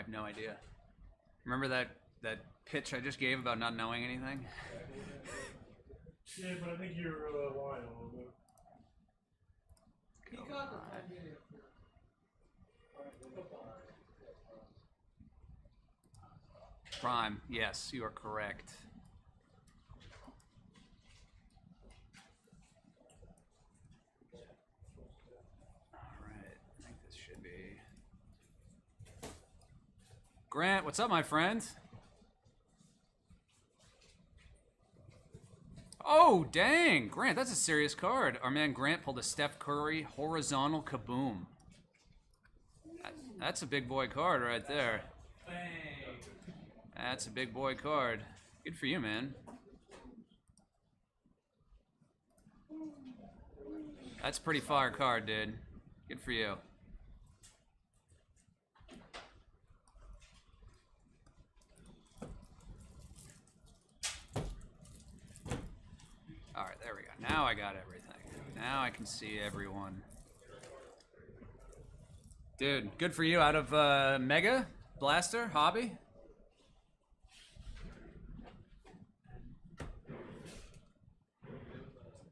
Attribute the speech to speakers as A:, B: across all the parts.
A: have no idea. Remember that pitch I just gave about not knowing anything?
B: Yeah, but I think you're lying a little bit.
A: Prime, yes, you are correct. Alright, I think this should be... Grant, what's up, my friend? Oh, dang! Grant, that's a serious card. Our man Grant pulled a Steph Curry horizontal kaboom. That's a big boy card right there. That's a big boy card. Good for you, man. That's a pretty fire card, dude. Good for you. Alright, there we go. Now I got everything. Now I can see everyone. Dude, good for you. Out of Mega Blaster Hobby.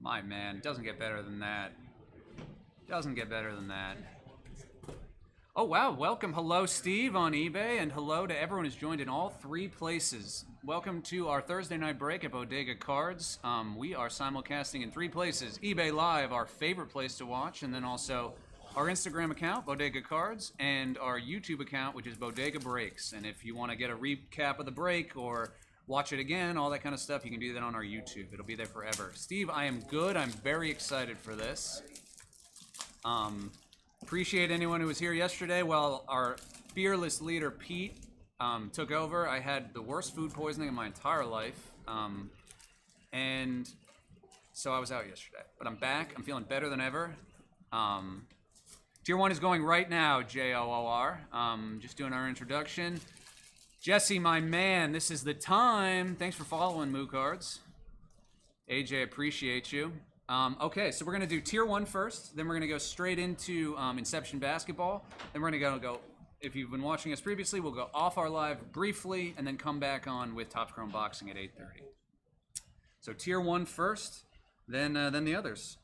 A: My man, doesn't get better than that. Doesn't get better than that. Oh wow, welcome. Hello Steve on eBay, and hello to everyone who's joined in all three places. Welcome to our Thursday night break at Bodega Cards. We are simulcasting in three places. eBay Live, our favorite place to watch, and then also our Instagram account, Bodega Cards, and our YouTube account, which is Bodega Breaks. And if you want to get a recap of the break or watch it again, all that kind of stuff, you can do that on our YouTube. It'll be there forever. Steve, I am good. I'm very excited for this. Appreciate anyone who was here yesterday while our fearless leader, Pete, took over. I had the worst food poisoning in my entire life. And so I was out yesterday. But I'm back. I'm feeling better than ever. Tier 1 is going right now, J-O-O-R. Just doing our introduction. Jesse, my man, this is the time. Thanks for following, Moo Cards. AJ, appreciate you. Okay, so we're going to do Tier 1 first. Then we're going to go straight into Inception Basketball. Then we're going to go, if you've been watching us previously, we'll go off our live briefly and then come back on with Topps Chrome Boxing at 8:30. So Tier 1 first, then the others.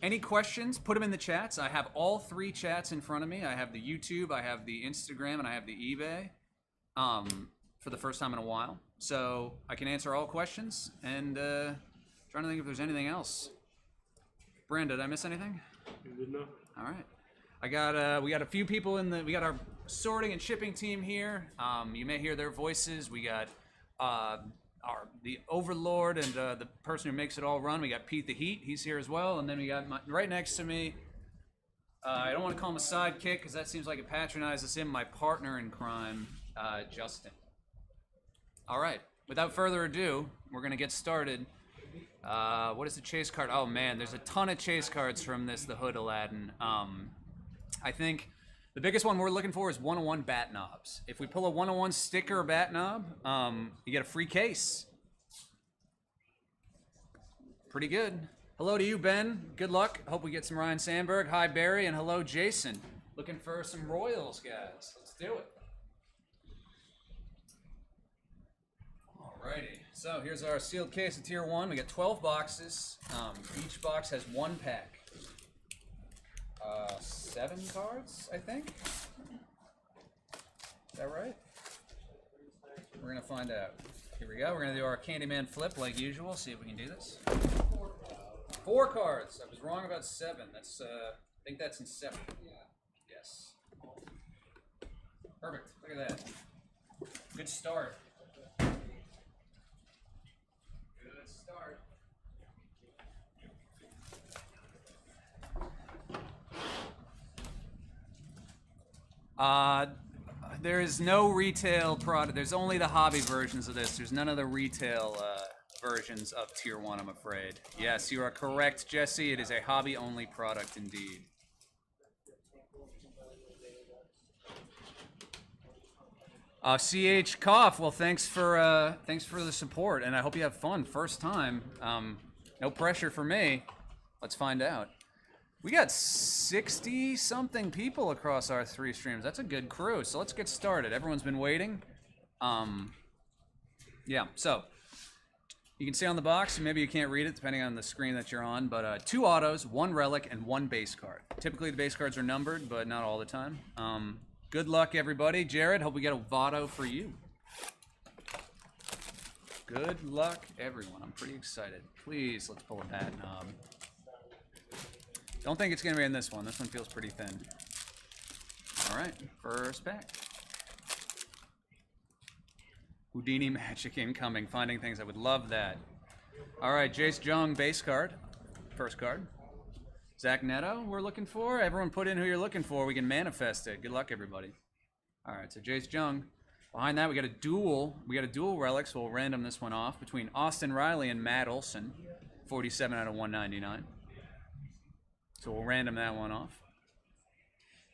A: Any questions, put them in the chats. I have all three chats in front of me. I have the YouTube, I have the Instagram, and I have the eBay for the first time in a while. So I can answer all questions, and trying to think if there's anything else. Brandon, did I miss anything?
B: You did not.
A: All right. I got we got a few people in the, we got our sorting and shipping team here. You may hear their voices. We got the Overlord and the person who makes it all run. We got Pete the Heat. He's here as well. And then we got right next to me. I don't want to call him a sidekick because that seems like it patronizes him. My partner in crime, Justin. All right. Without further ado, we're gonna get started. What is the chase card? Oh man, there's a ton of chase cards from this, the Hood Aladdin. I think the biggest one we're looking for is 101 bat knobs. If we pull a 101 sticker or bat knob, you get a free case. Pretty good. Hello to you, Ben. Good luck. Hope we get some Ryan Sandberg. Hi, Barry, and hello, Jason. Looking for some Royals, guys. Let's do it. Alrighty. So here's our sealed case of Tier 1. We got 12 boxes. Each box has one pack. 7 cards, I think. Is that right? We're going to find out. Here we go. We're going to do our Candyman flip like usual. See if we can do this. 4 cards. I was wrong about 7. That's I think that's Inception. Yes. Perfect. Look at that. Good start. There is no retail product. There's only the hobby versions of this. There's none of the retail versions of Tier 1, I'm afraid. Yes, you are correct, Jesse. It is a hobby-only product indeed. CH Koff, well, thanks for the support, and I hope you have fun. First time. No pressure for me. Let's find out. We got 60-something people across our 3 streams. That's a good crew. So let's get started. Everyone's been waiting. Yeah, so you can see on the box, maybe you can't read it depending on the screen that you're on, but 2 autos, 1 relic, and 1 base card. Typically the base cards are numbered, but not all the time. Good luck, everybody. Jared, hope we get a Votto for you. Good luck, everyone. I'm pretty excited. Please, let's pull a bad knob. Don't think it's going to be in this one. This one feels pretty thin. All right, first pack. Houdini magic incoming. Finding things. I would love that. All right, Jace Jung, base card. First card. Zach Neto, we're looking for. Everyone put in who you're looking for. We can manifest it. Good luck, everybody. All right, so Jace Jung. Behind that, we got a dual. We got a dual relic, so we'll random this one off between Austin Riley and Matt Olson. 47 out of 199. So we'll random that one off.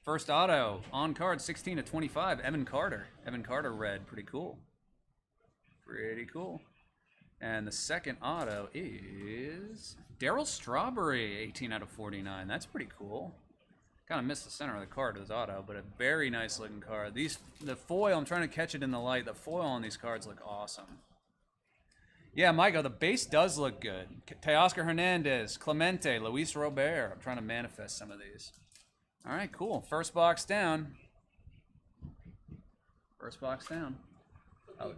A: First auto, on card, 16 to 25, Evan Carter. Evan Carter red, pretty cool. Pretty cool. And the second auto is Darryl Strawberry, 18 out of 49. That's pretty cool. Kind of missed the center of the card with his auto, but a very nice looking card. The foil, I'm trying to catch it in the light. The foil on these cards look awesome. Yeah, Michael, the base does look good. Teoscar Hernandez, Clemente, Luis Robert. I'm trying to manifest some of these. All right, cool. First box down. First box down. Oh.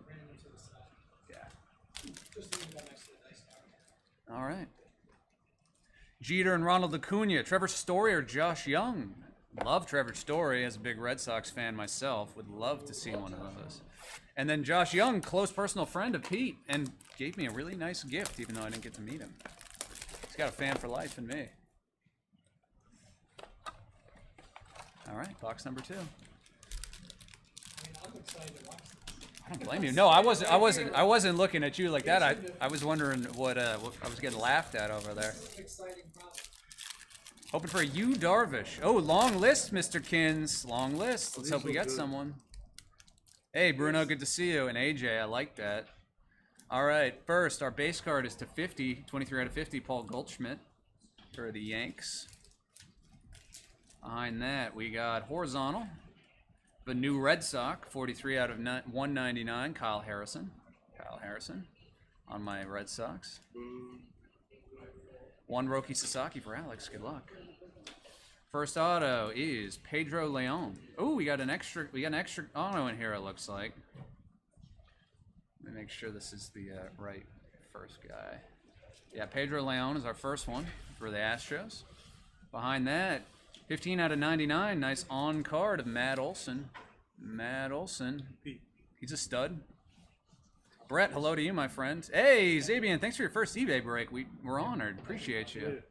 A: Yeah. All right. Jeter and Ronald Acuna, Trevor Story or Josh Young? Love Trevor Story as a big Red Sox fan myself. Would love to see one of those. And then Josh Young, close personal friend of Pete, and gave me a really nice gift, even though I didn't get to meet him. He's got a fan for life in me. All right, box number 2. I don't blame you. No, I wasn't looking at you like that. I was wondering what I was getting laughed at over there. Hoping for a Yu Darvish. Oh, long list, Mr. Kins. Long list. Let's hope we get someone. Hey, Bruno, good to see you. And AJ, I like that. All right, first, our base card is to 50, 23 out of 50, Paul Goldschmidt for the Yanks. Behind that, we got horizontal. The new Red Sox, 43 out of 199, Kyle Harrison. Kyle Harrison on my Red Sox. 1 Roki Sasaki for Alex. Good luck. First auto is Pedro Leon. Oh, we got an extra auto in here, it looks like. Let me make sure this is the right first guy. Yeah, Pedro Leon is our first one for the Astros. Behind that, 15 out of 99, nice on card of Matt Olson. Matt Olson, he's a stud. Brett, hello to you, my friend. Hey, Zabian, thanks for your first eBay break. We're honored, appreciate you.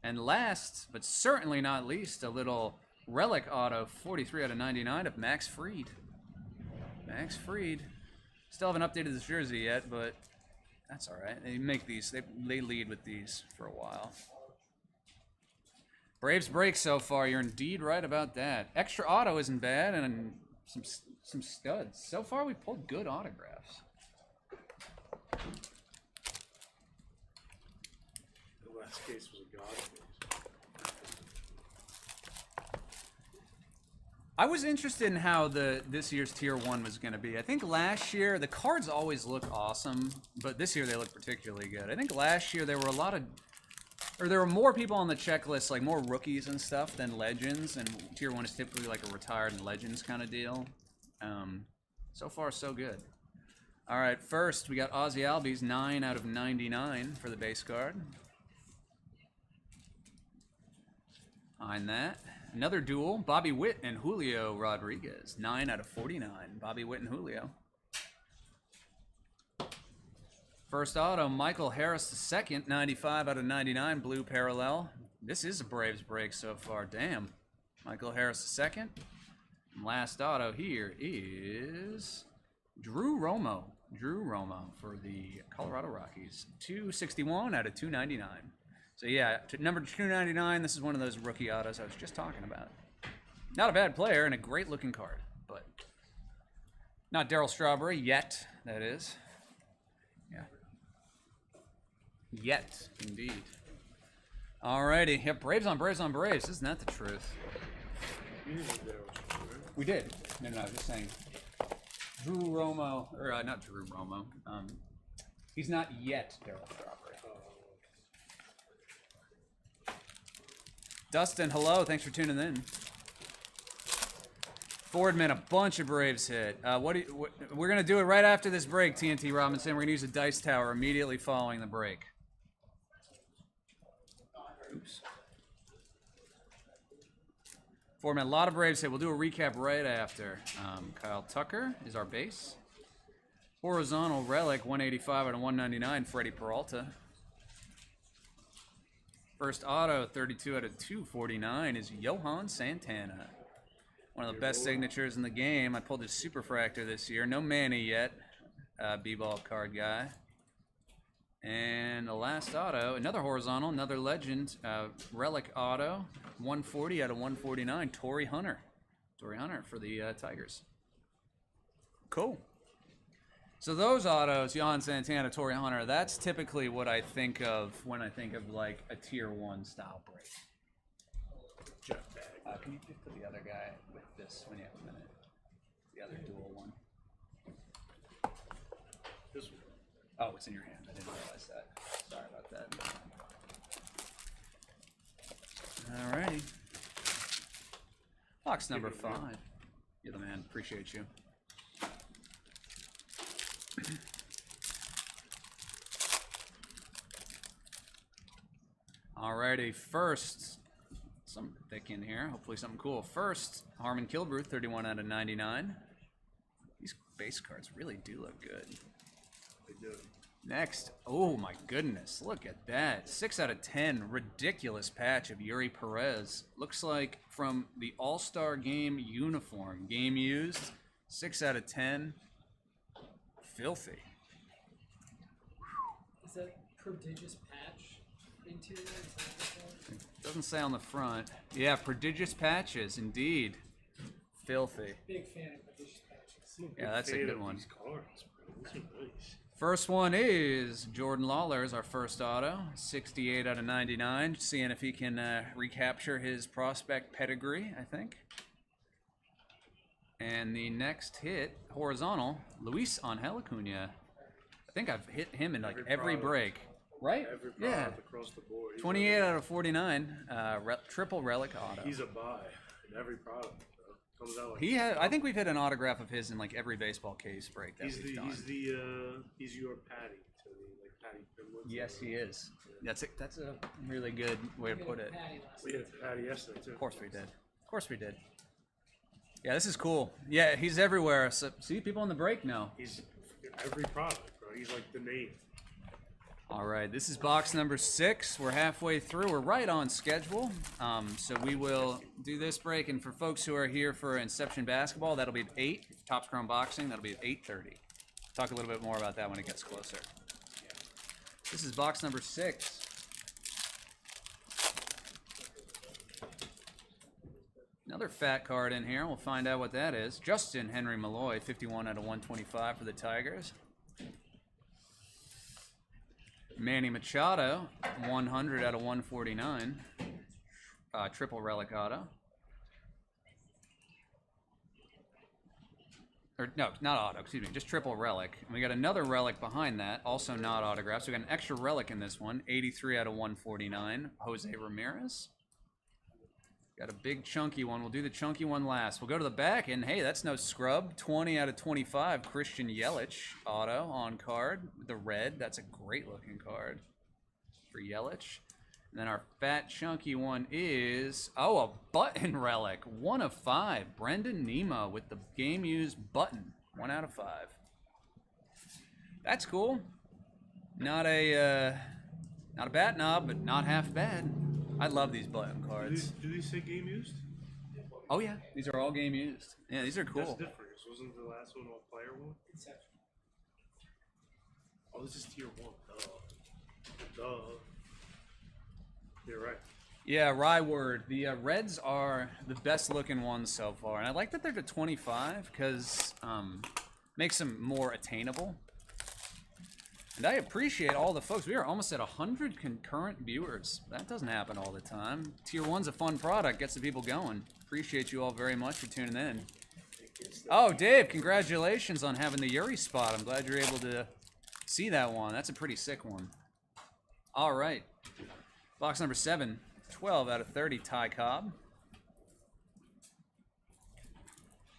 A: And last, but certainly not least, a little relic auto, 43 out of 99 of Max Fried. Max Fried. Still haven't updated this jersey yet, but that's all right. They make these, they lead with these for a while. Braves break so far. You're indeed right about that. Extra auto isn't bad, and some studs. So far, we pulled good autographs.
B: The last case was a god case.
A: I was interested in how this year's Tier 1 was going to be. I think last year, the cards always look awesome, but this year they look particularly good. I think last year there were more people on the checklist, like more rookies and stuff than legends, and Tier 1 is typically like a retired and legends kind of deal. So far, so good. All right, first we got Ozzy Albies, 9 out of 99 for the base card. Behind that, another duel, Bobby Witt and Julio Rodriguez, 9 out of 49. Bobby Witt and Julio. First auto, Michael Harris II, 95 out of 99, blue parallel. This is a Braves break so far, damn. Michael Harris II. And last auto here is Drew Romo. Drew Romo for the Colorado Rockies, 261 out of 299. So yeah, number 299, this is one of those rookie autos I was just talking about. Not a bad player and a great looking card, but not Darryl Strawberry yet, that is. Yeah. Yet, indeed. Alrighty. Yep, Braves on Braves on Braves. Isn't that the truth?
B: You didn't need Daryl Strawberry.
A: We did. No, I was just saying. Drew Romo, or not Drew Romo. He's not yet Daryl Strawberry. Dustin, hello. Thanks for tuning in. Fordman, a bunch of Braves hit. We're gonna do it right after this break, TNT Robinson. We're gonna use a dice tower immediately following the break. Oops. Fordman, a lot of Braves hit. We'll do a recap right after. Kyle Tucker is our base. Horizontal relic, 185 out of 199, Freddie Peralta. First auto, 32 out of 249, is Johan Santana. One of the best signatures in the game. I pulled his Superfractor this year. No Manny yet. B-ball card guy. And the last auto, another horizontal, another legend. Relic auto, 140 out of 149, Torrey Hunter. Torrey Hunter for the Tigers. Cool. So those autos, Johan Santana, Torrey Hunter, that's typically what I think of when I think of like a tier 1 style break.
B: Jeff Bag.
A: Can you just put the other guy with this when you have a minute? The other dual one.
B: This one.
A: Oh, it's in your hand. I didn't realize that. Sorry about that. Alrighty. Box number 5. You're the man. Appreciate you. Alrighty, first, some thick in here, hopefully something cool. First, Harmon Killebrew, 31 out of 99. These base cards really do look good.
B: They do.
A: Next, oh my goodness, look at that. 6 out of 10, ridiculous patch of Yuri Perez. Looks like from the All-Star Game uniform, game used, 6 out of 10. Filthy.
C: Is that prodigious patch interior? Is that what it's called?
A: Doesn't say on the front. Yeah, prodigious patches, indeed. Filthy.
C: Big fan of prodigious patches.
A: Yeah, that's a
B: Fan
A: good
B: of
A: one.
B: These cards, bro. These are nice.
A: First one is Jordan Lawler is our first auto, 68 out of 99. Seeing if he can recapture his prospect pedigree, I think. And the next hit, horizontal, Luis Angel Acuna. I think I've hit him in like every break. Right?
B: Every
A: Yeah.
B: product across the board. He's
A: 28 out of 49, triple relic auto.
B: He's a buy in every product, bro. Comes out like
A: I think we've hit an autograph of his in like every baseball case break that
B: he's
A: we've done.
B: he's your Patty to me, like Patty Pimblett.
A: Yes, he is. That's a really good way to put it.
C: Patty last
B: We
C: night.
B: had Patty yesterday too.
A: Of course we did. Of course we did. Yeah, this is cool. Yeah, he's everywhere. So, see, people on the break now.
B: He's every product, bro. He's like the name.
A: All right, this is box number 6. We're halfway through. We're right on schedule. So we will do this break. And for folks who are here for Inception basketball, that'll be at 8. Topps Chrome Boxing, that'll be at 8:30. Talk a little bit more about that when it gets closer. This is box number 6. Another fat card in here. We'll find out what that is. Justin Henry Malloy, 51 out of 125 for the Tigers. Manny Machado, 100 out of 149. Triple relic auto. Or no, not auto, excuse me, just triple relic. And we got another relic behind that, also not autographed. So we got an extra relic in this one, 83 out of 149. Jose Ramirez. Got a big chunky one. We'll do the chunky one last. We'll go to the back, and hey, that's no scrub. 20 out of 25, Christian Yelich auto on card. The red, that's a great looking card for Yelich. And then our fat chunky one is, oh, a button relic. 1 of 5, Brendan Nemo with the game used button. 1 out of 5. That's cool. Not a bat knob, but not half bad. I love these button cards.
B: Do these say game used?
A: Oh yeah, these are all game used. Yeah, these are
B: That's
A: cool.
B: different. This wasn't the last one all player one?
C: Inception.
B: Oh, this is tier 1. Duh. You're right.
A: Yeah, Ryward. The Reds are the best looking ones so far, and I like that they're to 25 because makes them more attainable. And I appreciate all the folks. We are almost at 100 concurrent viewers. That doesn't happen all the time. Tier 1's a fun product. Gets the people going. Appreciate you all very much for tuning in. Oh, Dave, congratulations on having the Yuri spot. I'm glad you're able to see that one. That's a pretty sick one. All right. Box number 7. 12 out of 30, Ty Cobb.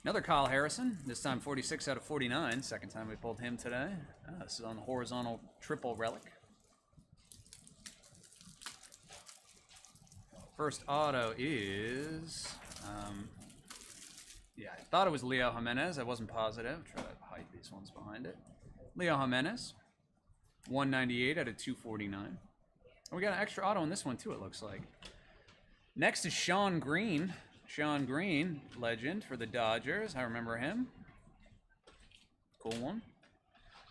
A: Another Kyle Harrison, this time 46 out of 49. Second time we pulled him today. This is on the horizontal triple relic. First auto is, yeah, I thought it was Leo Jimenez. I wasn't positive. Try to hide these ones behind it. Leo Jimenez, 198 out of 249. And we got an extra auto on this one too, it looks like. Next is Sean Green. Sean Green, legend for the Dodgers. I remember him. Cool one.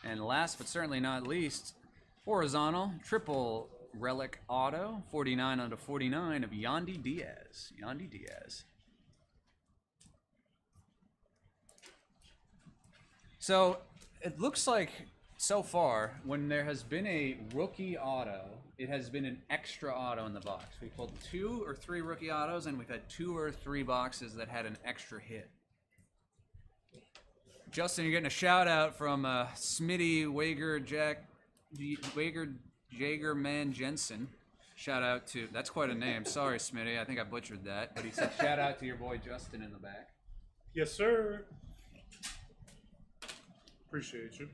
A: And last but certainly not least, horizontal triple relic auto, 49 out of 49 of Yandy Diaz. Yandy Diaz. So it looks like so far, when there has been a rookie auto, it has been an extra auto in the box. We pulled 2 or 3 rookie autos, and we've had 2 or 3 boxes that had an extra hit. Justin, you're getting a shout out from Smitty Jagerman Jensen. Shout out to, that's quite a name. Sorry, Smitty, I think I butchered that. But he said shout out to your boy Justin in the back.
B: Yes, sir. Appreciate you.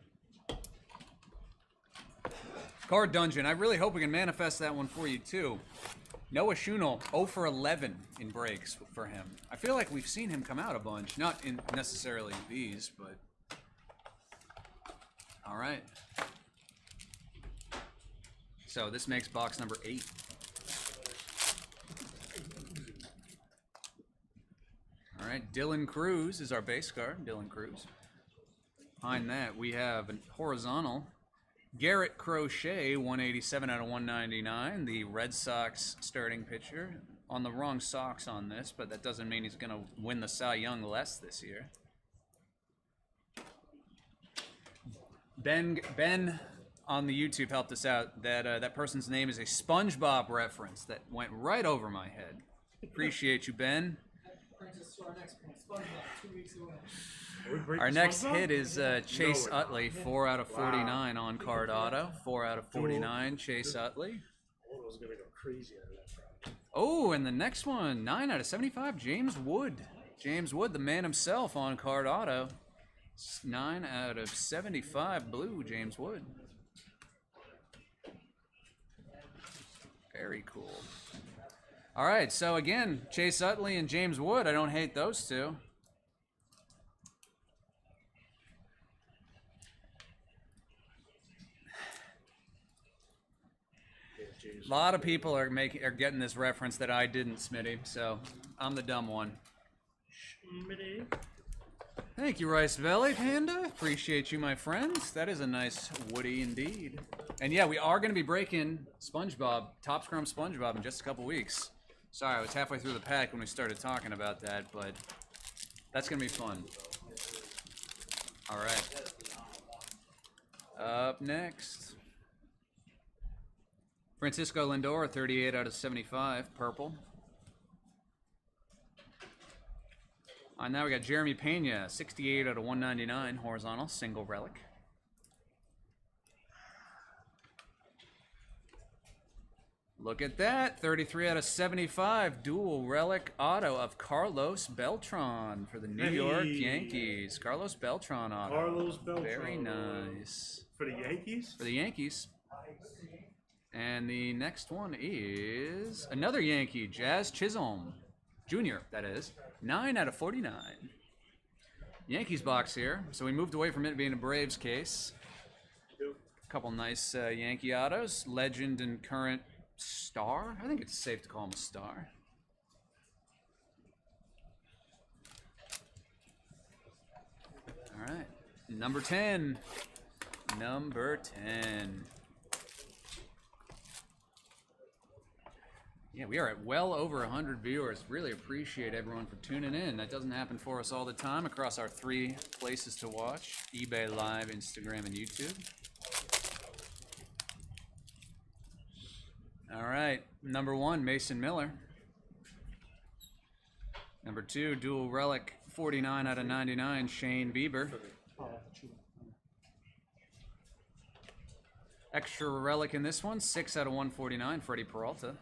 A: Card Dungeon. I really hope we can manifest that one for you, too. Noah Schunel, 0 for 11 in breaks for him. I feel like we've seen him come out a bunch. Not in necessarily these, but... All right. So this makes box number 8. All right, Dylan Cruz is our base card. Dylan Cruz. Behind that, we have a horizontal... Garrett Crochet, 187 out of 199, the Red Sox starting pitcher. On the wrong socks on this, but that doesn't mean he's going to win the Cy Young less this year. Ben on the YouTube helped us out. That person's name is a SpongeBob reference that went right over my head. Appreciate you, Ben.
C: That brings us to our next point. SpongeBob, 2 weeks away.
A: Our next hit is Chase Utley, 4 out of 49 on card auto. 4 out of 49, Chase Utley.
B: Auto's gonna go crazy out of that crowd.
A: Oh, and the next one, 9 out of 75, James Wood. James Wood, the man himself on card auto. 9 out of 75, blue, James Wood. Very cool. All right, so again, Chase Utley and James Wood. I don't hate those two. A lot of people are getting this reference that I didn't, Smitty. So I'm the dumb one.
B: Schmitty.
A: Thank you, Rice Valley Panda. Appreciate you, my friends. That is a nice Woody indeed. And yeah, we are going to be breaking SpongeBob, Top Scrum SpongeBob, in just a couple weeks. Sorry, I was halfway through the pack when we started talking about that, but that's going to be fun. All right. Up next. Francisco Lindor, 38 out of 75, purple. Now we got Jeremy Pena, 68 out of 199, horizontal, single relic. Look at that, 33 out of 75, dual relic auto of Carlos Beltran for the New York Yankees. Carlos Beltran auto.
B: Carlos Beltran.
A: Very nice.
B: For the Yankees?
A: For the Yankees. And the next one is another Yankee, Jazz Chisholm. Junior, that is. 9 out of 49. Yankees box here. So we moved away from it being a Braves case. A couple nice Yankee autos. Legend and current star. I think it's safe to call him a star. All right. Number 10. Number 10. Yeah, we are at well over 100 viewers. Really appreciate everyone for tuning in. That doesn't happen for us all the time across our 3 places to watch: eBay Live, Instagram, and YouTube. All right. Number 1, Mason Miller. Number 2, dual relic, 49 out of 99, Shane Bieber. Extra relic in this one, 6 out of 149, Freddie Peralta.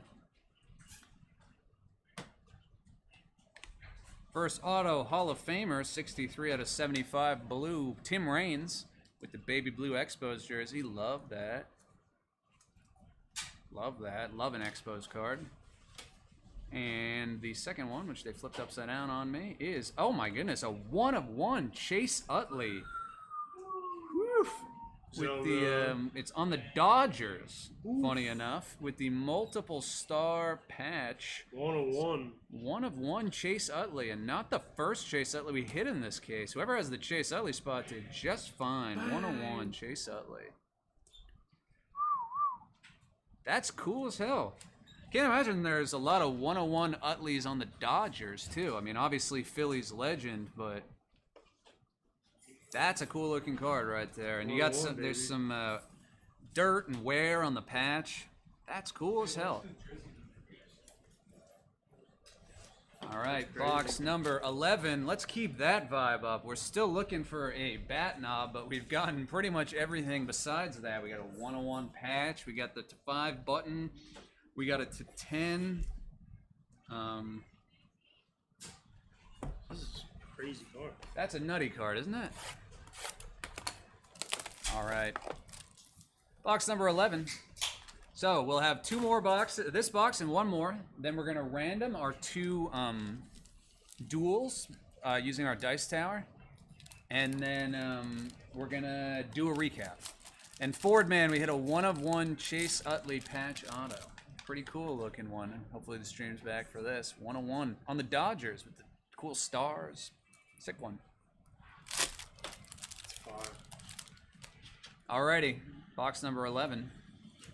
A: First auto, Hall of Famer, 63 out of 75, blue, Tim Raines with the baby blue Expos jersey. Love that. Love that. Love an Expos card. And the second one, which they flipped upside down on me, is, oh my goodness, a 1 of 1, Chase Utley. Whew. With the, it's on the Dodgers, funny enough, with the multiple star patch.
B: 1 of 1.
A: 1 of 1 Chase Utley, and not the first Chase Utley we hit in this case. Whoever has the Chase Utley spot did just fine. 1 of 1 Chase Utley. That's cool as hell. Can't imagine there's a lot of 101 Utleys on the Dodgers, too. I mean, obviously Phillies legend, but that's a cool looking card right there. And you got some, there's some dirt and wear on the patch. That's cool as hell. All right, box number 11. Let's keep that vibe up. We're still looking for a bat knob, but we've gotten pretty much everything besides that. We got a 101 patch. We got the 5 button. We got it to 10.
B: This is a crazy card.
A: That's a nutty card, isn't it? All right. Box number 11. So we'll have 2 more boxes, this box and 1 more. Then we're gonna random our 2 duels using our dice tower. And then we're gonna do a recap. And Ford Man, we hit a 1 of 1 Chase Utley patch auto. Pretty cool looking one. Hopefully the stream's back for this. 1 of 1 on the Dodgers with the cool stars. Sick one.
B: It's fire.
A: Alrighty, box number 11.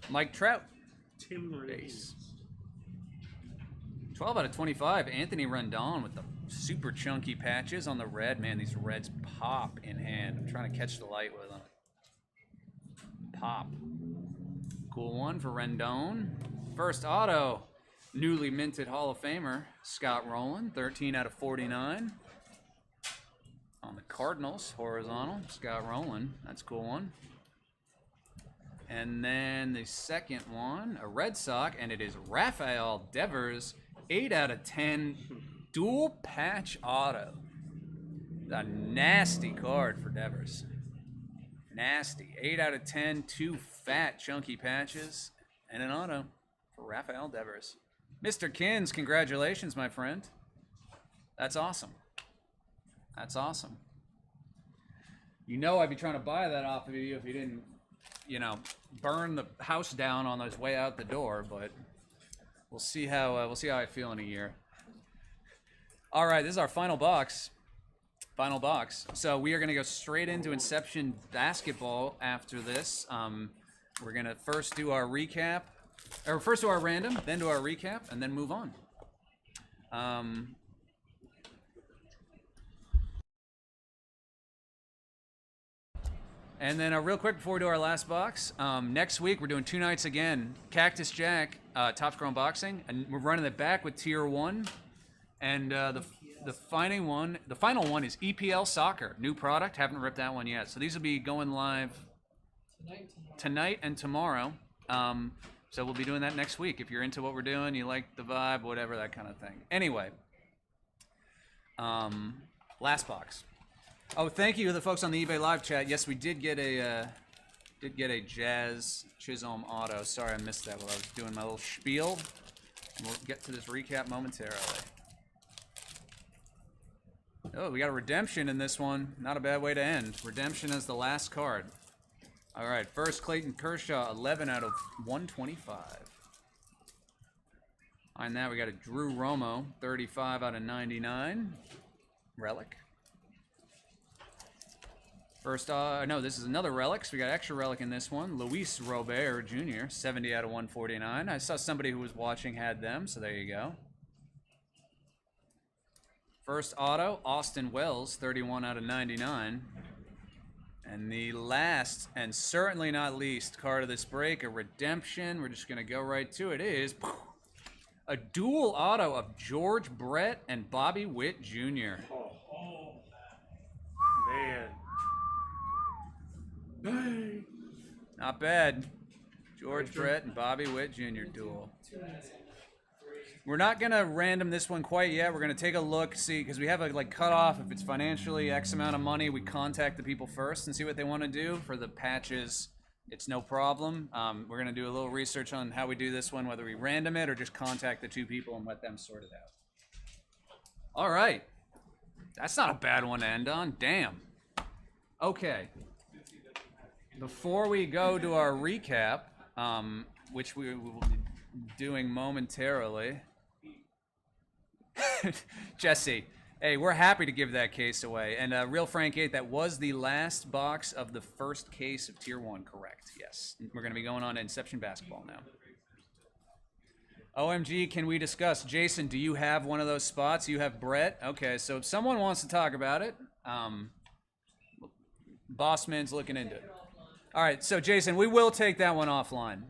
A: Mike Trout.
B: Tim Raines.
A: Base. 12 out of 25. Anthony Rendon with the super chunky patches on the red. Man, these reds pop in hand. I'm trying to catch the light with them. Pop. Cool one for Rendon. First auto, newly minted Hall of Famer, Scott Rowland, 13 out of 49. On the Cardinals, horizontal, Scott Rowland. That's a cool one. And then the second one, a Red Sox, and it is Rafael Devers, 8 out of 10, dual patch auto. A nasty card for Devers. Nasty. 8 out of 10, 2 fat, chunky patches, and an auto for Rafael Devers. Mr. Kins, congratulations, my friend. That's awesome. That's awesome. You know I'd be trying to buy that off of you if you didn't, you know, burn the house down on his way out the door, but we'll see how I feel in a year. All right, this is our final box. Final box. So we are going to go straight into Inception basketball after this. We're going to first do our recap, or first do our random, then do our recap, and then move on. And then real quick before we do our last box, next week we're doing 2 nights again. Cactus Jack, Top Scroll Unboxing, and we're running it back with Tier 1. And the final one is EPL Soccer, new product. Haven't ripped that one yet. So these will be going live tonight and tomorrow. So we'll be doing that next week. If you're into what we're doing, you like the vibe, whatever, that kind of thing. Anyway, last box. Oh, thank you to the folks on the eBay live chat. Yes, we did get a Jazz Chisholm auto. Sorry, I missed that while I was doing my little spiel. And we'll get to this recap momentarily. Oh, we got a redemption in this one. Not a bad way to end. Redemption as the last card. All right, first Clayton Kershaw, 11 out of 125. Behind that, we got a Drew Romo, 35 out of 99. Relic. First, no, this is another relic. So we got extra relic in this one. Luis Robert Jr., 70 out of 149. I saw somebody who was watching had them, so there you go. First auto, Austin Wells, 31 out of 99. And the last, and certainly not least, card of this break, a redemption. We're just going to go right to it. It is a dual auto of George Brett and Bobby Witt Jr.
B: Oh, man.
A: Not bad. George Brett and Bobby Witt Jr. duel. We're not going to random this one quite yet. We're going to take a look, see, because we have a cutoff. If it's financially X amount of money, we contact the people first and see what they want to do. For the patches, it's no problem. We're going to do a little research on how we do this one, whether we random it or just contact the two people and let them sort it out. All right. That's not a bad one to end on. Damn. Okay. Before we go to our recap, which we will be doing momentarily. Jesse, hey, we're happy to give that case away. And Real Frank 8, that was the last box of the first case of Tier 1, correct? Yes. We're going to be going on to Inception Basketball now. OMG, can we discuss? Jason, do you have one of those spots? You have Brett? Okay, so if someone wants to talk about it, Bossman's looking into it. All right, so Jason, we will take that one offline,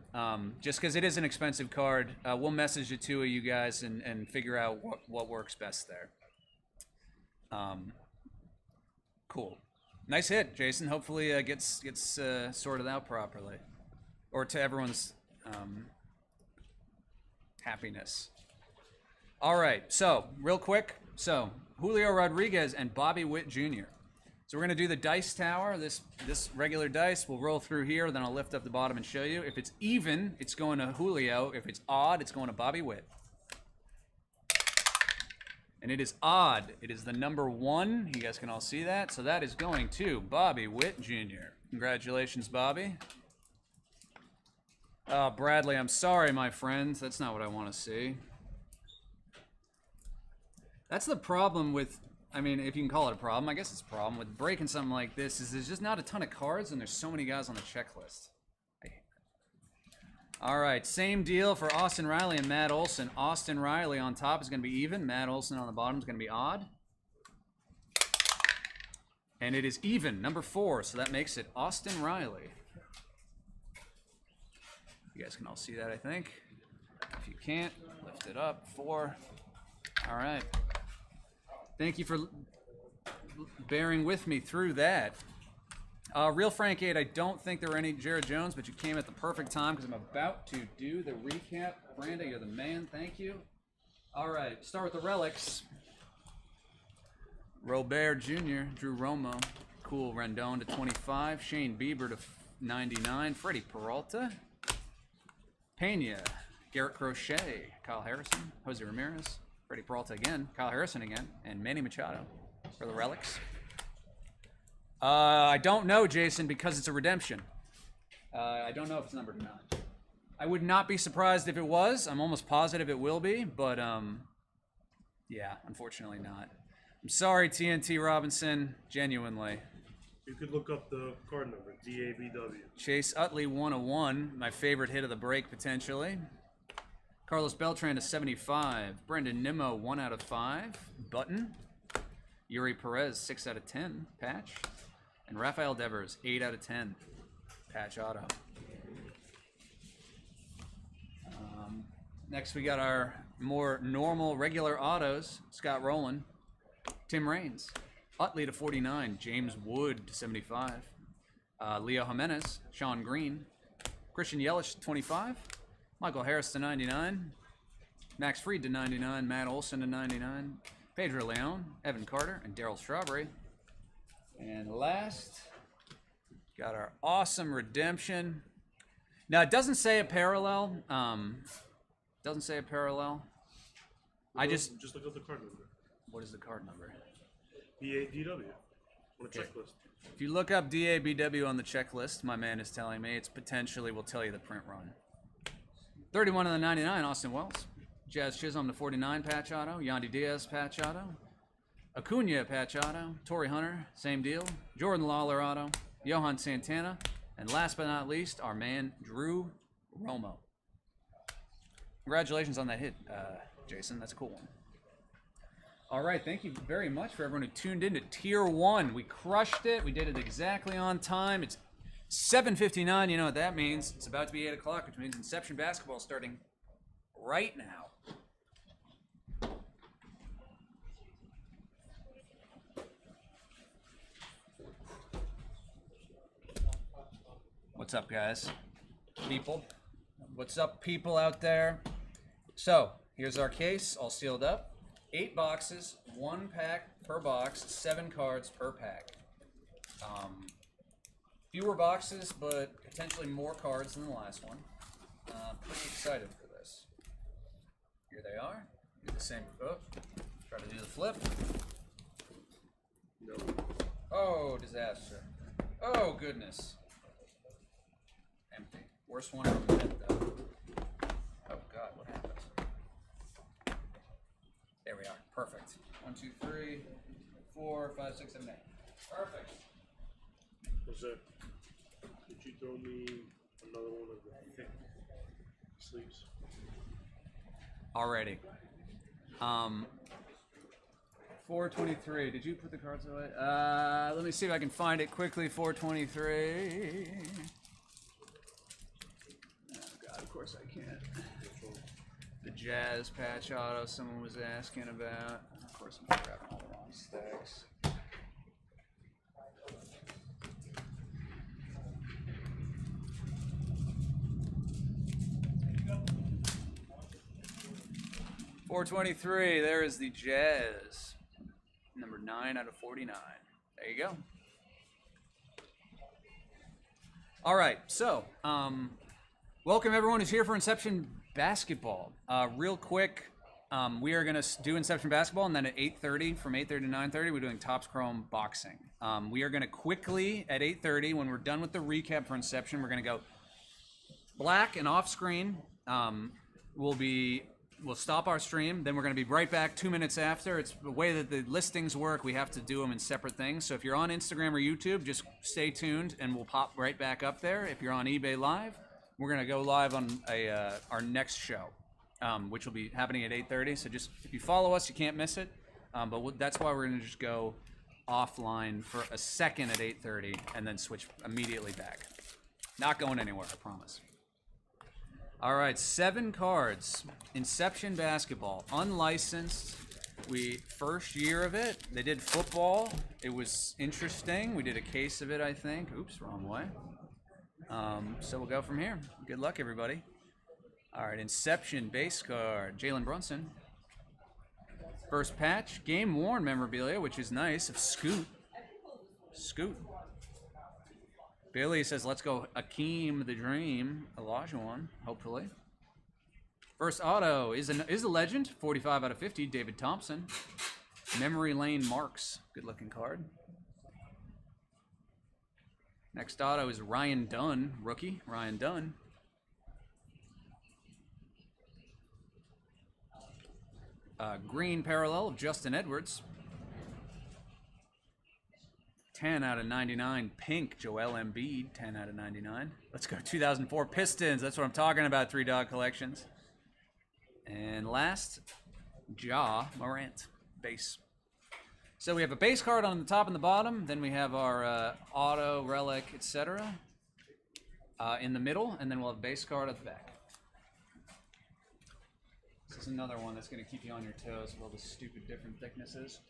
A: just because it is an expensive card. We'll message the two of you guys and figure out what works best there. Cool. Nice hit, Jason. Hopefully gets sorted out properly, or to everyone's happiness. All right, so real quick. So Julio Rodriguez and Bobby Witt Jr. So we're going to do the dice tower, this regular dice. We'll roll through here, then I'll lift up the bottom and show you. If it's even, it's going to Julio. If it's odd, it's going to Bobby Witt. And it is odd. It is the number 1. You guys can all see that. So that is going to Bobby Witt Jr. Congratulations, Bobby. Bradley, I'm sorry, my friend. That's not what I want to see. That's the problem with... I mean, if you can call it a problem, I guess it's a problem with breaking something like this, is there's just not a ton of cards and there's so many guys on the checklist. All right, same deal for Austin Riley and Matt Olson. Austin Riley on top is going to be even. Matt Olson on the bottom is going to be odd. And it is even, number 4, so that makes it Austin Riley. You guys can all see that, I think. If you can't, lift it up. 4. All right. Thank you for bearing with me through that. Real Frank 8, I don't think there were any Jared Jones, but you came at the perfect time because I'm about to do the recap. Branda, you're the man. Thank you. All right, start with the relics. Robert Jr., Drew Romo, cool. Rendon to 25. Shane Bieber to 99. Freddie Peralta. Pena. Garrett Crochet. Kyle Harrison. Jose Ramirez. Freddie Peralta again, Kyle Harrison again, and Manny Machado for the relics. I don't know, Jason, because it's a redemption. I don't know if it's numbered or not. I would not be surprised if it was. I'm almost positive it will be, but yeah, unfortunately not. I'm sorry, TNT Robinson, genuinely.
B: You could look up the card number, DABW.
A: Chase Utley 101, my favorite hit of the break potentially. Carlos Beltran to 75. Brendan Nimmo, 1 out of 5. Button. Yuri Perez, 6 out of 10. Patch. And Rafael Devers, 8 out of 10. Patch auto. Next, we got our more normal, regular autos. Scott Rowland. Tim Raines. Utley to 49. James Wood to 75. Leo Jimenez. Sean Green. Christian Yelich to 25. Michael Harris to 99. Max Fried to 99. Matt Olson to 99. Pedro Leon, Evan Carter, and Darryl Strawberry. And last, got our awesome redemption. Now, it doesn't say a parallel. Doesn't say a parallel. Just
B: look up the card number.
A: What is the card number?
B: DABW on the checklist.
A: If you look up DABW on the checklist, my man is telling me, it's potentially will tell you the print run. 31 of the 99, Austin Wells. Jazz Chisholm to 49, patch auto. Yandy Diaz, patch auto. Acuna, patch auto. Torrey Hunter, same deal. Jordan Lawler auto. Johan Santana. And last but not least, our man, Drew Romo. Congratulations on that hit, Jason. That's a cool one. All right, thank you very much for everyone who tuned in to Tier 1. We crushed it. We did it exactly on time. It's 7:59. You know what that means. It's about to be 8 o'clock, which means Inception basketball is starting right now. What's up, guys? People. What's up, people out there? So, here's our case, all sealed up. 8 boxes, 1 pack per box, 7 cards per pack. Fewer boxes, but potentially more cards than the last one. Pretty excited for this. Here they are. Do the same for both. Try to do the flip.
B: No.
A: Oh, disaster. Oh, goodness. Empty. Worst one ever met, though. Oh, God, what happened? There we are. Perfect. 1, 2, 3, 4, 5, 6, 7, 8. Perfect.
B: What's that? Did you throw me another one of the thick sleeves?
A: Already. 423. Did you put the cards away? Let me see if I can find it quickly. 423. Oh God, of course I can't. The Jazz patch auto someone was asking about. Of course I'm grabbing all the wrong stacks. .423, there is the Jazz. Number 9 out of 49. There you go. All right, so welcome everyone who's here for Inception Basketball. Real quick, we are going to do Inception Basketball, and then at 8:30, from 8:30 to 9:30, we're doing Topps Chrome Boxing. We are going to quickly, at 8:30, when we're done with the recap for Inception, we're going to go black and off screen. We'll stop our stream, then we're going to be right back 2 minutes after. It's the way that the listings work. We have to do them in separate things. So if you're on Instagram or YouTube, just stay tuned, and we'll pop right back up there. If you're on eBay Live, we're going to go live on our next show, which will be happening at 8:30. So just if you follow us, you can't miss it. But that's why we're going to just go offline for a second at 8:30 and then switch immediately back. Not going anywhere, I promise. All right, 7 cards. Inception Basketball, unlicensed. First year of it. They did football. It was interesting. We did a case of it, I think. Oops, wrong way. So we'll go from here. Good luck, everybody. All right, Inception base card, Jalen Brunson. First patch, game worn memorabilia, which is nice, of Scoot. Scoot. Billy says, let's go Akeem the Dream, Olajuwon, hopefully. First auto is a legend, 45 out of 50, David Thompson. Memory Lane Marks, good looking card. Next auto is Ryan Dunn, rookie, Ryan Dunn. Green parallel of Justin Edwards. 10 out of 99, pink, Joel Embiid, 10 out of 99. Let's go 2004 Pistons. That's what I'm talking about, 3 Dog Collections. And last, Ja Morant, base. So we have a base card on the top and the bottom. Then we have our auto, relic, etc. In the middle, and then we'll have a base card at the back. This is another one that's going to keep you on your toes with all the stupid different thicknesses.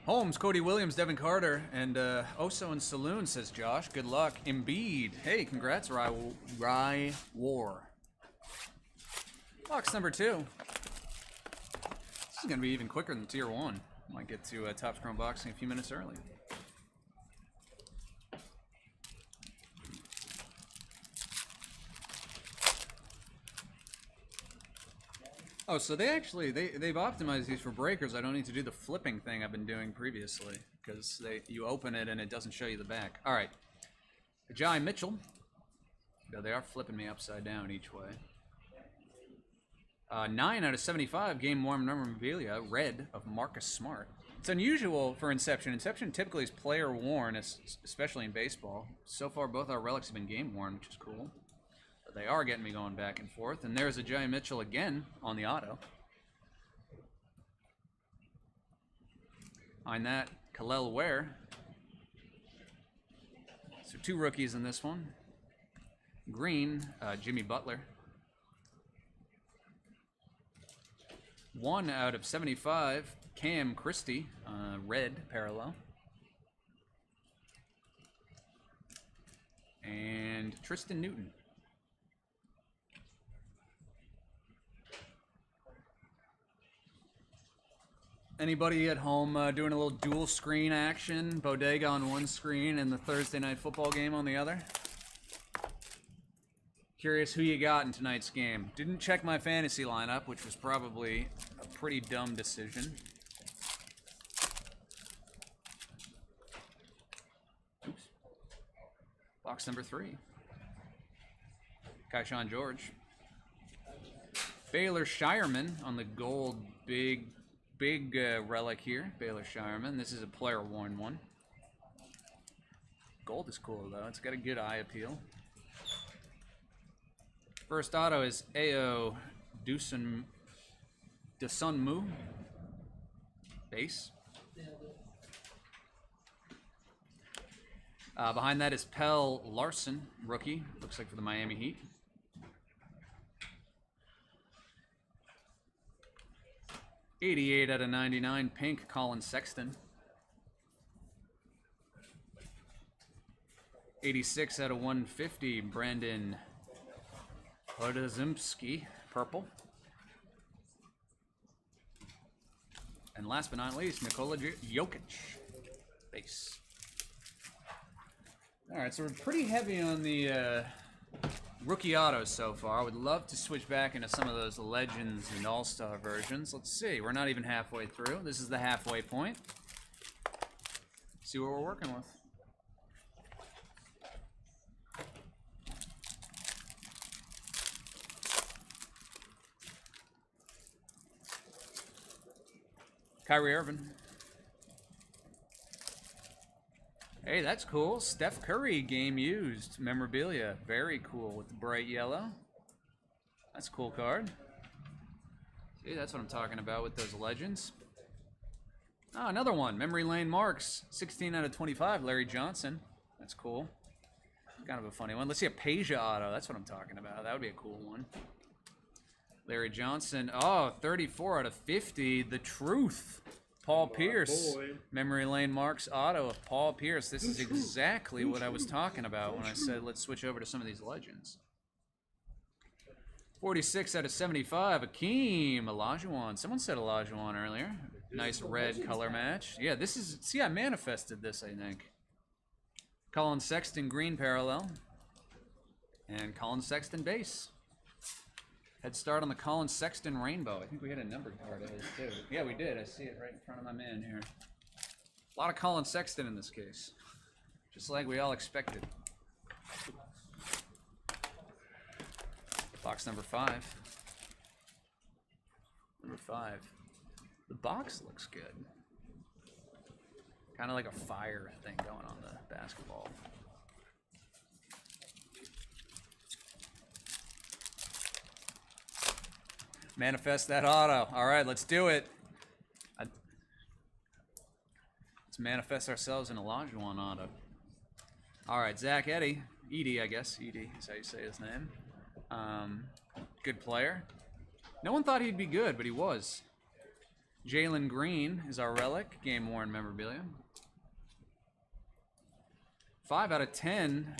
A: Holmes, Cody Williams, Devin Carter, and Oso and Saloon, says Josh. Good luck. Embiid. Hey, congrats, Rye War. Box number 2. This is going to be even quicker than Tier 1. Might get to Topps Chrome Boxing a few minutes early. Oh, so they've optimized these for breakers. I don't need to do the flipping thing I've been doing previously, because you open it and it doesn't show you the back. All right, Jai Mitchell. They are flipping me upside down each way. 9 out of 75 game worn memorabilia, red of Marcus Smart. It's unusual for Inception. Inception typically is player worn, especially in baseball. So far, both our relics have been game worn, which is cool. But they are getting me going back and forth. And there's a Jay Mitchell again on the auto. Behind that, Khalil Ware. So 2 rookies in this one. Green, Jimmy Butler. 1 out of 75, Cam Christie, red parallel. And Tristan Newton. Anybody at home doing a little dual screen action? Bodega on one screen and the Thursday night football game on the other? Curious who you got in tonight's game. Didn't check my fantasy lineup, which was probably a pretty dumb decision. Oops. Box number 3. Kaishan George. Baylor Shireman on the gold big relic here. Baylor Shireman. This is a player worn one. Gold is cool though. It's got a good eye appeal. First auto is Ao Dusunmu. Base. Behind that is Pell Larson, rookie. Looks like for the Miami Heat. '88 out of 99, pink, Colin Sexton. 86 out of 150, Brandon Podozimski, purple. And last but not least, Nikola Jokic, base. All right, so we're pretty heavy on the rookie autos so far. I would love to switch back into some of those Legends and All-Star versions. Let's see, we're not even halfway through. This is the halfway point. See what we're working with. Kyrie Irving. Hey, that's cool. Steph Curry game used memorabilia. Very cool with the bright yellow. That's a cool card. See, that's what I'm talking about with those Legends. Oh, another one. Memory Lane Marks. 16 out of 25. Larry Johnson. That's cool. Kind of a funny one. Let's see a Peja auto. That's what I'm talking about. That would be a cool one. Larry Johnson. Oh, 34 out of 50. The Truth. Paul Pierce. Memory Lane Marks auto of Paul Pierce. This is exactly what I was talking about when I said let's switch over to some of these Legends. 46 out of 75. Akeem Olajuwon. Someone said Olajuwon earlier. Nice red color match. Yeah, this is... See, I manifested this, I think. Colin Sexton green parallel. And Colin Sexton base. Head start on the Colin Sexton rainbow. I think we had a numbered card of his too. Yeah, we did. I see it right in front of my man here. A lot of Colin Sexton in this case. Just like we all expected. Box number 5. Number 5. The box looks good. Kind of like a fire thing going on the basketball. Manifest that auto. All right, let's do it. Let's manifest ourselves an Olajuwon auto. All right, Zach Edey. Edey, I guess. Edey is how you say his name. Good player. No one thought he'd be good, but he was. Jalen Green is our relic. Game-worn memorabilia. 5 out of 10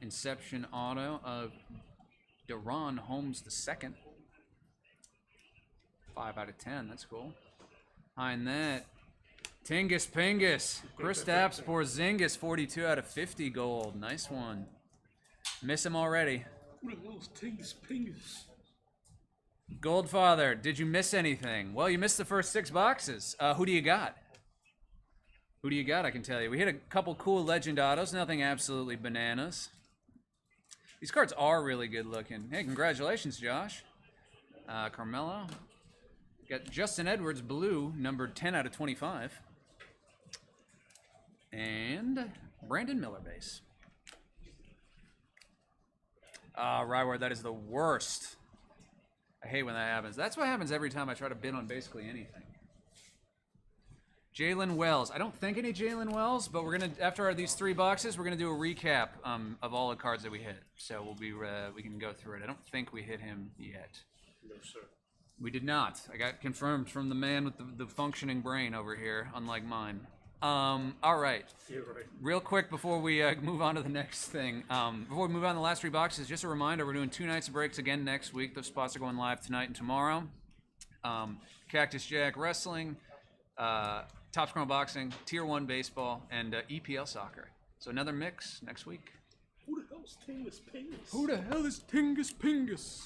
A: Inception auto of Deron Holmes II. 5 out of 10. That's cool. Behind that, Tingus Pingus. Kristaps Porzingis, 42 out of 50 gold. Nice one. Miss him already.
B: What are those Tingus Pingus?
A: Goldfather, did you miss anything? Well, you missed the first 6 boxes. Who do you got? Who do you got, I can tell you. We hit a couple cool Legend autos. Nothing absolutely bananas. These cards are really good looking. Hey, congratulations, Josh. Carmelo. Got Justin Edwards, blue, numbered 10 out of 25. And Brandon Miller base. Ryward, that is the worst. I hate when that happens. That's what happens every time I try to bid on basically anything. Jalen Wells. I don't think any Jalen Wells, but we're gonna after these 3 boxes, we're gonna do a recap of all the cards that we hit. So we'll be we can go through it. I don't think we hit him yet.
B: No, sir.
A: We did not. I got confirmed from the man with the functioning brain over here, unlike mine. All right.
B: You're right.
A: Real quick before we move on to the next thing, before we move on to the last 3 boxes, just a reminder, we're doing 2 nights of breaks again next week. Those spots are going live tonight and tomorrow. Cactus Jack Wrestling, Top Scroll Boxing, Tier 1 Baseball, and EPL Soccer. So another mix next week.
B: Who the hell's Tingus Pingus?
A: Who the hell is Tingus Pingus?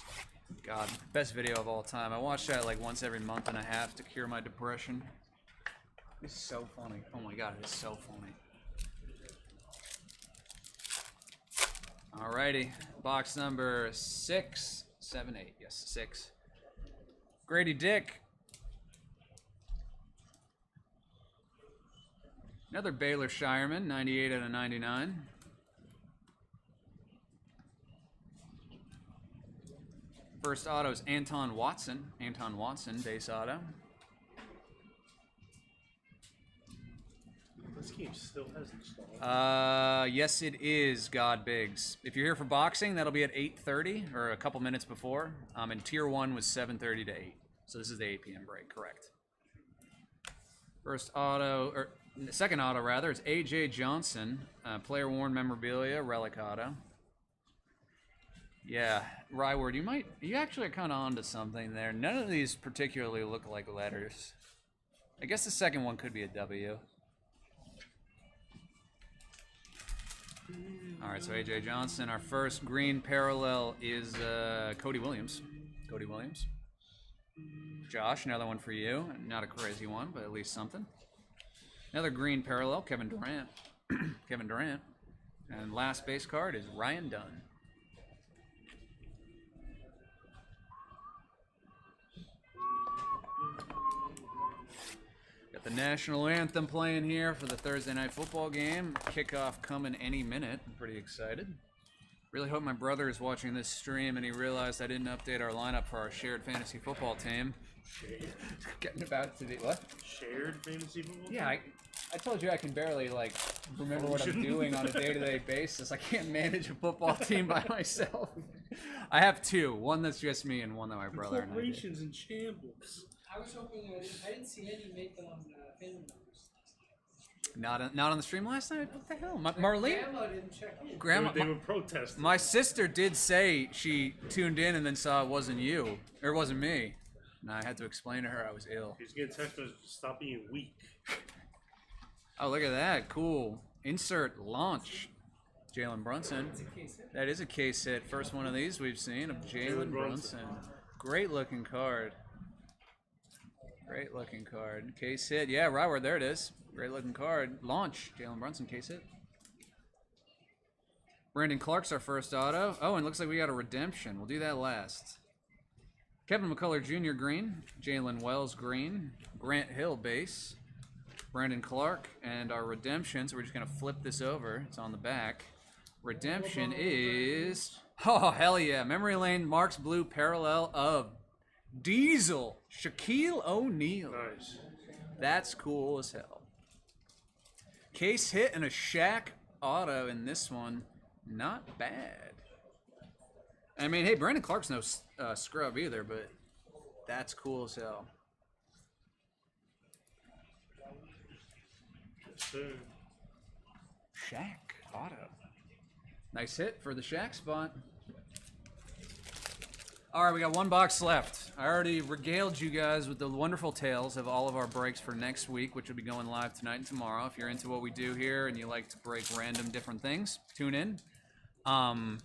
A: God, best video of all time. I watch that like once every month and a half to cure my depression. It's so funny. Oh my god, it's so funny. Alrighty, box number 6, 7, 8. Yes, 6. Grady Dick. Another Baylor Shireman, 98 out of 99. First auto is Anton Watson. Anton Watson, base auto.
B: This game still hasn't started.
A: Yes it is, God Biggs. If you're here for boxing, that'll be at 8:30 or a couple minutes before. And Tier 1 was 7:30 to 8. So this is the 8 p.m. break, correct. First auto, or second auto rather, is AJ Johnson, player worn memorabilia, relic auto. Yeah, Ryward, you actually are kind of onto something there. None of these particularly look like letters. I guess the second one could be a W. All right, so AJ Johnson. Our first green parallel is Cody Williams. Cody Williams. Josh, another one for you. Not a crazy one, but at least something. Another green parallel, Kevin Durant. Kevin Durant. And last base card is Ryan Dunn. Got the national anthem playing here for the Thursday night football game. Kickoff coming any minute. I'm pretty excited. Really hope my brother is watching this stream and he realized I didn't update our lineup for our shared fantasy football team. Getting about to be what?
B: Shared fantasy football?
A: Yeah, I told you I can barely like remember what I'm doing on a day-to-day basis. I can't manage a football team by myself. I have 2. One that's just me and one that my brother and I did.
B: Corporations in shambles.
C: I was hoping I didn't see any make them on family members.
A: Not on the stream last night? What the hell? Marlene?
C: Grandma didn't check in.
A: Grandma,
B: They were protesting.
A: my sister did say she tuned in and then saw it wasn't you. Or it wasn't me. And I had to explain to her I was ill.
B: He's getting text messages. Stop being weak.
A: Oh, look at that. Cool. Insert launch. Jalen Brunson.
C: It's a case hit.
A: That is a case hit. First one of these we've seen of Jalen Brunson. Great looking card. Great looking card. Case hit. Yeah, Ryward, there it is. Great looking card. Launch. Jalen Brunson, case hit. Brandon Clark's our first auto. Oh, and looks like we got a redemption. We'll do that last. Kevin McCullough Jr. green. Jalen Wells green. Grant Hill base. Brandon Clark. And our redemption, so we're just going to flip this over. It's on the back. Redemption is... Oh, hell yeah. Memory Lane Marks Blue parallel of Diesel. Shaquille O'Neal.
B: Nice.
A: That's cool as hell. Case hit and a Shaq auto in this one. Not bad. I mean, hey, Brandon Clark's no scrub either, but that's cool as hell.
B: Yes, sir.
A: Shaq auto. Nice hit for the Shaq spot. All right, we got 1 box left. I already regaled you guys with the wonderful tales of all of our breaks for next week, which will be going live tonight and tomorrow. If you're into what we do here and you like to break random different things, tune in. We're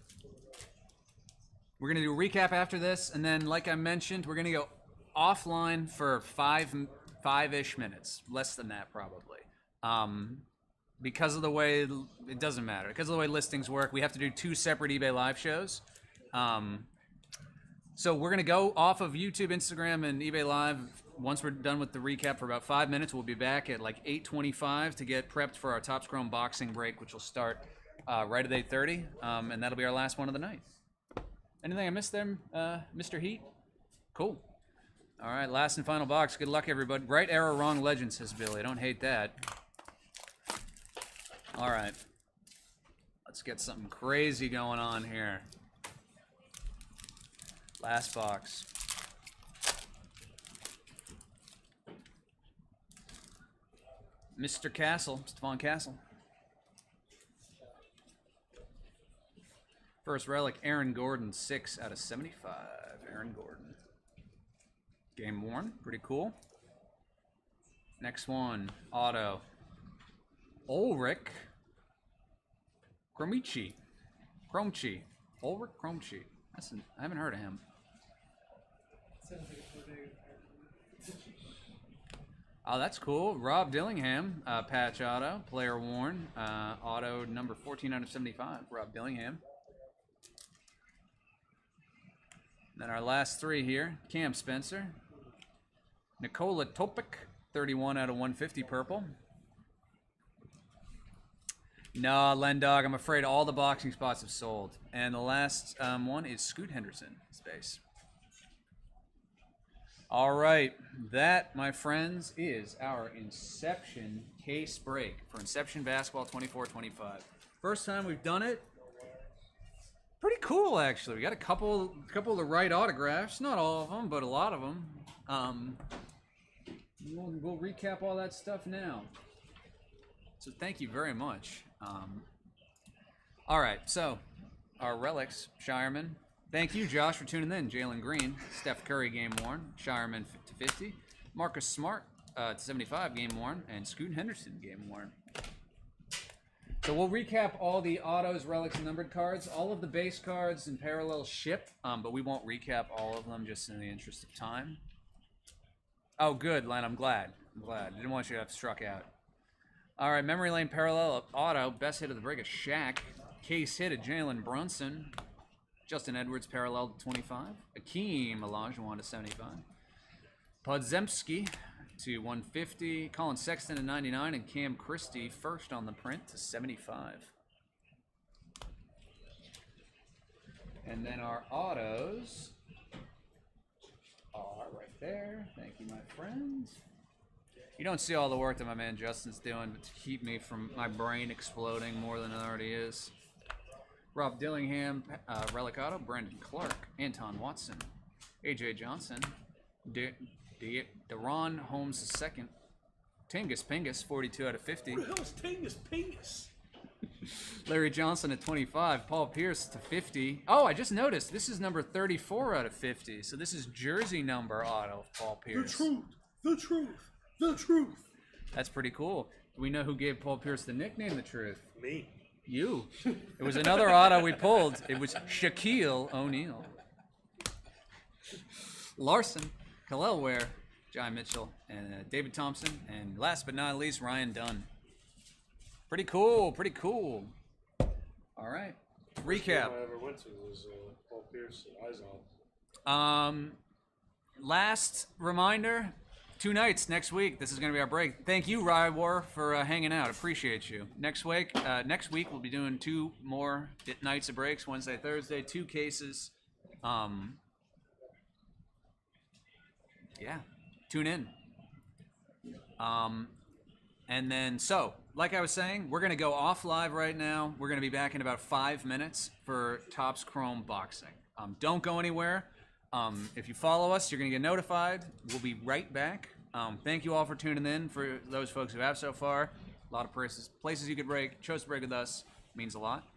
A: going to do a recap after this, and then, like I mentioned, we're going to go offline for five-ish minutes. Less than that, probably. Because of the way, it doesn't matter. Because of the way listings work, we have to do 2 separate eBay live shows. So we're gonna go off of YouTube, Instagram, and eBay Live. Once we're done with the recap for about 5 minutes, we'll be back at like 8:25 to get prepped for our Topps Chrome boxing break, which will start right at 8:30, and that'll be our last one of the night. Anything I missed there, Mr. Heat? Cool. All right, last and final box. Good luck, everybody. Right error, wrong legend, says Billy. I don't hate that. All right. Let's get something crazy going on here. Last box. Mr. Castle, Stephon Castle. First relic, Aaron Gordon, 6 out of 75. Aaron Gordon. Game worn, pretty cool. Next one, auto. Ulrich Cromichi. Ulrich Cromichi. I haven't heard of him.
C: Sounds like a bodega.
A: Oh, that's cool. Rob Dillingham, patch auto, player worn, auto number 14 out of 75. Rob Dillingham. Then our last three here, Cam Spencer, Nikola Topic, 31 out of 150 purple. No, Lendog, I'm afraid all the boxing spots have sold. And the last one is Scoot Henderson, space. All right, that, my friends, is our Inception case break for Inception Basketball 24-25. First time we've done it. Pretty cool, actually. We got a couple of the right autographs. Not all of them, but a lot of them. We'll recap all that stuff now. So thank you very much. All right, so our relics, Shireman. Thank you, Josh, for tuning in. Jalen Green, Steph Curry, game worn. Shireman to 50. Marcus Smart to 75, game worn. And Scoot Henderson, game worn. So we'll recap all the autos, relics, and numbered cards. All of the base cards in parallel ship, but we won't recap all of them just in the interest of time. Oh, good, Len. I'm glad. Didn't want you to have struck out. All right, memory lane parallel auto. Best hit of the break is Shaq. Case hit of Jalen Brunson. Justin Edwards parallel to 25. Akeem Olajuwon to 75. Podzemski to 150. Colin Sexton to 99. And Cam Christie first on the print to 75. And then our autos are right there. Thank you, my friends. You don't see all the work that my man Justin's doing to keep me from my brain exploding more than it already is. Rob Dillingham, relic auto. Brandon Clark, Anton Watson, AJ Johnson, Deron Holmes II, Tingus Pingus, 42 out of 50.
B: Who the hell is Tingus Pingus?
A: Larry Johnson at 25, Paul Pierce to 50. Oh, I just noticed this is number 34 out of 50. So this is jersey number auto of Paul Pierce.
B: The truth.
A: That's pretty cool. Do we know who gave Paul Pierce the nickname The Truth?
B: Me.
A: You. It was another auto we pulled. It was Shaquille O'Neal. Larson, Khalil Ware, John Mitchell, and David Thompson, and last but not least, Ryan Dunn. Pretty cool. All right.
B: First game
A: Recap.
B: I ever went to was Paul Pierce at Izod.
A: Last reminder, 2 nights next week. This is going to be our break. Thank you, Rywar, for hanging out. Appreciate you. Next week we'll be doing 2 more nights of breaks, Wednesday, Thursday, 2 cases. Yeah, tune in. And then, so, like I was saying, we're going to go off live right now. We're going to be back in about 5 minutes for Topps Chrome Boxing. Don't go anywhere. If you follow us, you're going to get notified. We'll be right back. Thank you all for tuning in. For those folks who have so far, a lot of places you could break. Chose to break with us. Means a lot.